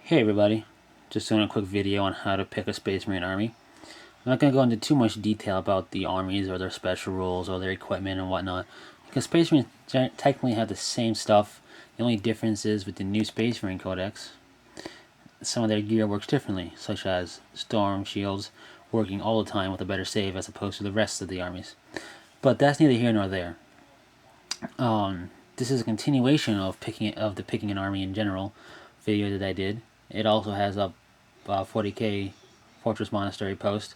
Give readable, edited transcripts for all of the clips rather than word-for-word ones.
Hey everybody, just doing a quick video on how to pick a Space Marine army. I'm not going to go into too much detail about the armies or their special rules or their equipment and whatnot, because Space Marines technically have the same stuff. The only difference is with the new Space Marine Codex, some of their gear works differently, such as storm shields working all the time with a better save as opposed to the rest of the armies. But that's neither here nor there. This is a continuation of the picking an army in general video that I did. It also has a 40k Fortress Monastery post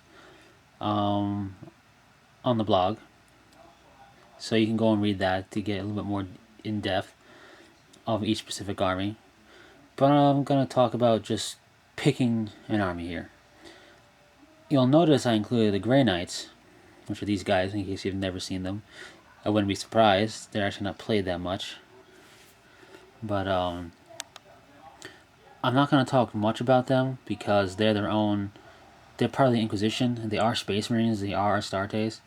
on the blog, so you can go and read that to get a little bit more in depth of each specific army. But I'm going to talk about just picking an army here. You'll notice I included the Grey Knights, which are these guys in case you've never seen them. I wouldn't be surprised, they're actually not played that much. But I'm not going to talk much about them because they're part of the Inquisition. They are Space Marines, they are Astartes,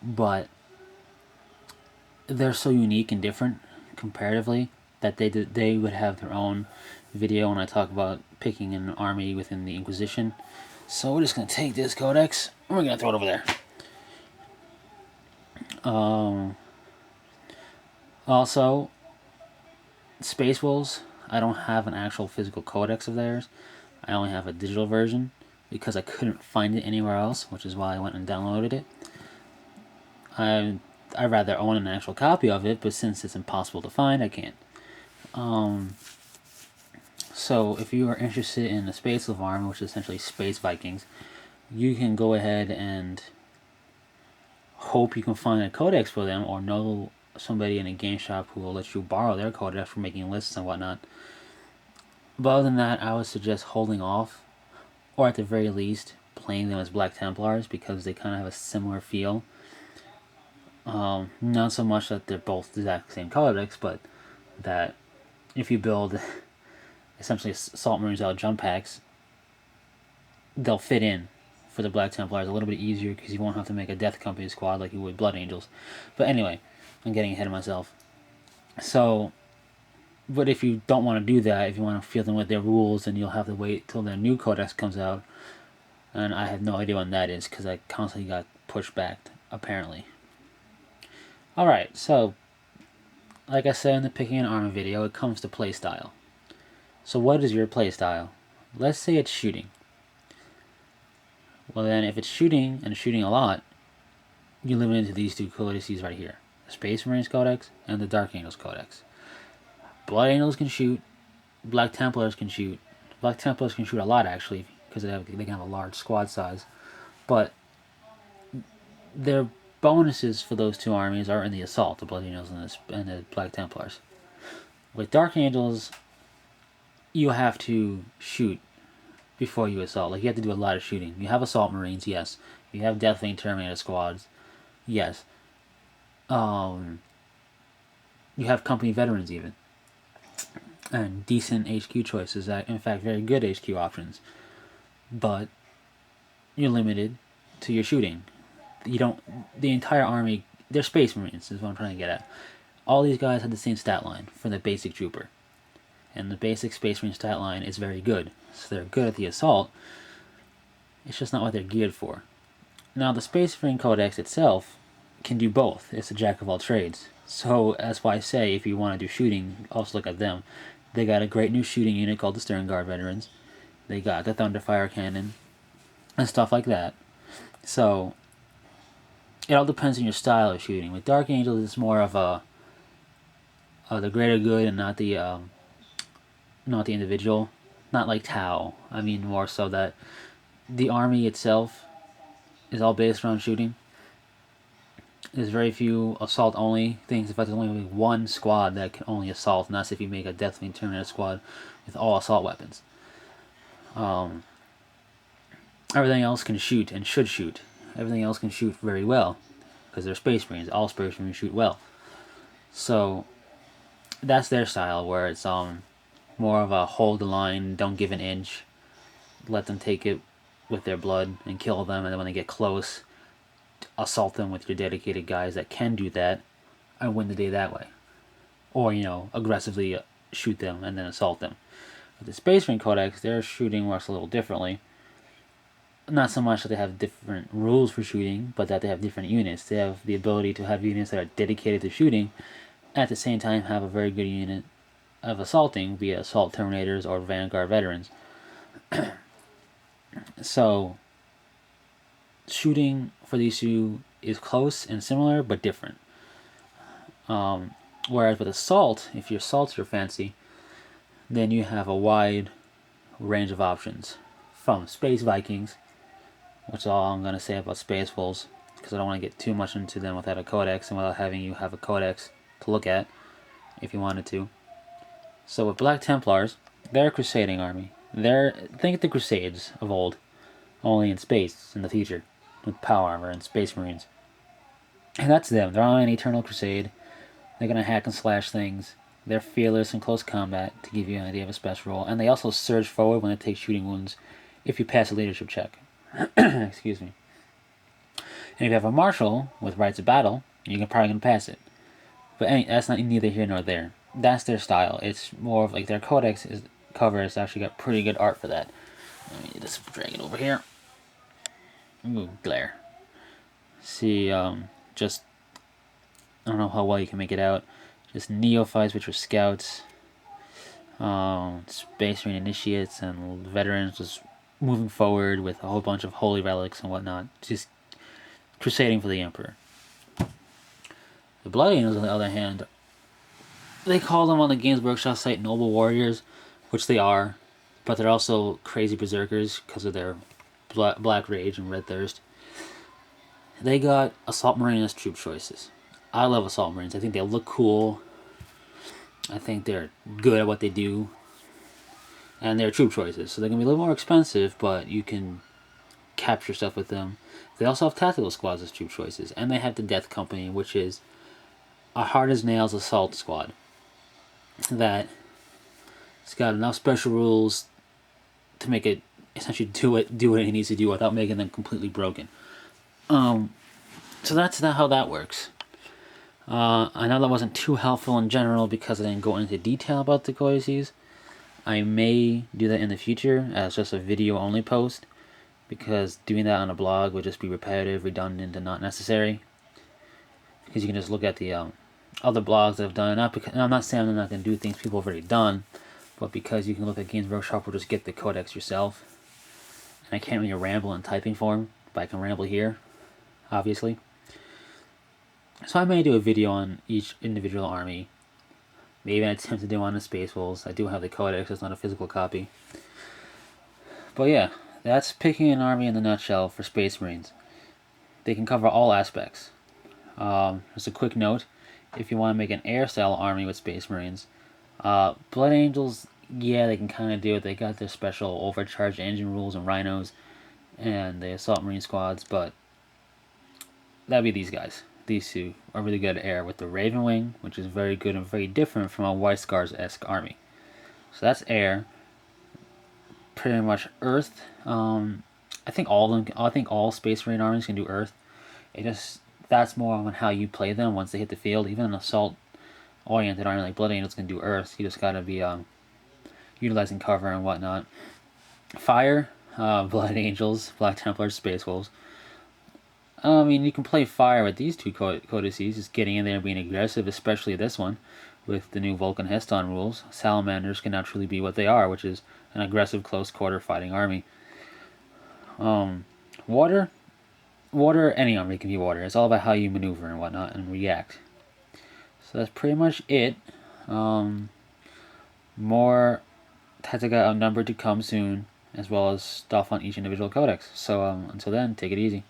but they're so unique and different comparatively that they would have their own video when I talk about picking an army within the Inquisition. So we're just going to take this codex and we're going to throw it over there. Also, Space Wolves, I don't have an actual physical codex of theirs. I only have a digital version because I couldn't find it anywhere else, which is why I went and downloaded it. I'd rather own an actual copy of it, but since it's impossible to find, I can't. So if you are interested in the Space Wolf army, which is essentially Space Vikings, you can go ahead and hope you can find a codex for them, or know somebody in a game shop who will let you borrow their codex for making lists and whatnot. But other than that, I would suggest holding off, or at the very least playing them as Black Templars, because they kind of have a similar feel. Not so much that they're both the exact same codex, but that if you build essentially Assault Marines out jump packs, they'll fit in for the Black Templars a little bit easier because you won't have to make a Death Company squad like you would Blood Angels. But anyway, I'm getting ahead of myself. So, but if you don't want to do that, if you want to fill them with their rules, then you'll have to wait till their new codex comes out. And I have no idea when that is because I constantly got pushed back, apparently. Alright, so, like I said in the picking an army video, it comes to playstyle. So what is your playstyle? Let's say it's shooting. Well then, if it's shooting, and shooting a lot, you limit it to these two codices right here. The Space Marines Codex and the Dark Angels Codex. Blood Angels can shoot, Black Templars can shoot. Black Templars can shoot a lot actually, because they can have a large squad size. But their bonuses for those two armies are in the assault, the Blood Angels and the Black Templars. With Dark Angels, you have to shoot before you assault. Like, you have to do a lot of shooting. You have Assault Marines, yes. You have Deathwing Terminator squads, yes. You have company veterans even. And decent HQ choices, in fact, very good HQ options. But you're limited to your shooting. The entire army, they're Space Marines, is what I'm trying to get at. All these guys have the same stat line for the basic trooper. And the basic Space Marine stat line is very good. So they're good at the assault. It's just not what they're geared for. Now, the Space Marine Codex itself can do both. It's a jack of all trades. So that's why I say, if you want to do shooting, also look at them. They got a great new shooting unit called the Stern Guard Veterans. They got the Thunderfire Cannon and stuff like that. So it all depends on your style of shooting. With Dark Angels, it's more of the greater good and not the individual. Not like Tau. I mean more so that the army itself is all based around shooting. There's very few assault-only things. In fact, there's only one squad that can only assault, and that's if you make a Deathwing Terminator squad with all assault weapons. Everything else can shoot and should shoot. Everything else can shoot very well because they're Space Marines. All Space Marines shoot well. So that's their style, where it's more of a hold the line, don't give an inch, let them take it with their blood and kill them, and then when they get close, assault them with your dedicated guys that can do that and win the day that way. Or, aggressively shoot them and then assault them. The Space Marine Codex, their shooting works a little differently. Not so much that they have different rules for shooting, but that they have different units. They have the ability to have units that are dedicated to shooting, at the same time have a very good unit of assaulting via Assault Terminators or Vanguard Veterans. So, shooting for these two is close and similar, but different. Whereas with Assault, if your Assault's your fancy, then you have a wide range of options. From Space Vikings, which is all I'm going to say about Space Wolves, because I don't want to get too much into them without a codex and without having you have a codex to look at if you wanted to. So with Black Templars, they're a crusading army. Think of the Crusades of old, only in space in the future, with power armor and Space Marines. And that's them. They're on an eternal crusade. They're going to hack and slash things. They're fearless in close combat, to give you an idea of a special role. And they also surge forward when they take shooting wounds if you pass a leadership check. Excuse me. And if you have a marshal with rights of battle, you're probably going to pass it. But that's not neither here nor there. That's their style. It's more of like their codex cover has actually got pretty good art for that. Let me just drag it over here. Ooh, glare. See, just, I don't know how well you can make it out. Just neophytes, which are scouts, Space Marine initiates, and veterans just moving forward with a whole bunch of holy relics and whatnot. Just crusading for the Emperor. The Blood Angels, on the other hand, they call them on the Games Workshop site Noble Warriors, which they are, but they're also crazy berserkers because of their Black Rage and Red Thirst. They got Assault Marine as troop choices. I love Assault Marines. I think they look cool. I think they're good at what they do. And they're troop choices, so they're going to be a little more expensive, but you can capture stuff with them. They also have tactical squads as troop choices, and they have the Death Company, which is a hard-as-nails assault squad that it's got enough special rules to make it essentially do what it needs to do without making them completely broken. So that's not how that works. I know that wasn't too helpful in general because I didn't go into detail about the codices. I may do that in the future as just a video-only post, because doing that on a blog would just be repetitive, redundant, and not necessary. Because you can just look at the other blogs that have done it. And I'm not saying I'm not going to do things people have already done, but because you can look at Games Workshop or just get the codex yourself. And I can't really ramble in typing form, but I can ramble here, obviously. So I may do a video on each individual army. Maybe an attempt to do one on the Space Wolves. I do have the codex, it's not a physical copy. But yeah, that's picking an army in a nutshell for Space Marines. They can cover all aspects. Just a quick note, if you want to make an air-style army with Space Marines, Blood Angels, yeah, they can kind of do it. They got their special overcharged engine rules and rhinos and the Assault Marine squads, but that'd be these guys. These two are really good at air with the Raven Wing, which is very good and very different from a White Scars-esque army. So that's air. Pretty much earth. I think all Space Marine armies can do earth. That's more on how you play them once they hit the field. Even an assault-oriented army like Blood Angels can do earth. You just gotta be utilizing cover and whatnot. Fire, Blood Angels, Black Templars, Space Wolves. I mean, you can play fire with these two codices, just getting in there and being aggressive, especially this one, with the new Vulcan Heston rules. Salamanders can now truly be what they are, which is an aggressive close-quarter fighting army. Water, any army can be water. It's all about how you maneuver and whatnot and react. So that's pretty much it. More Tactica Outnumbered to come soon, as well as stuff on each individual codex. So until then, take it easy.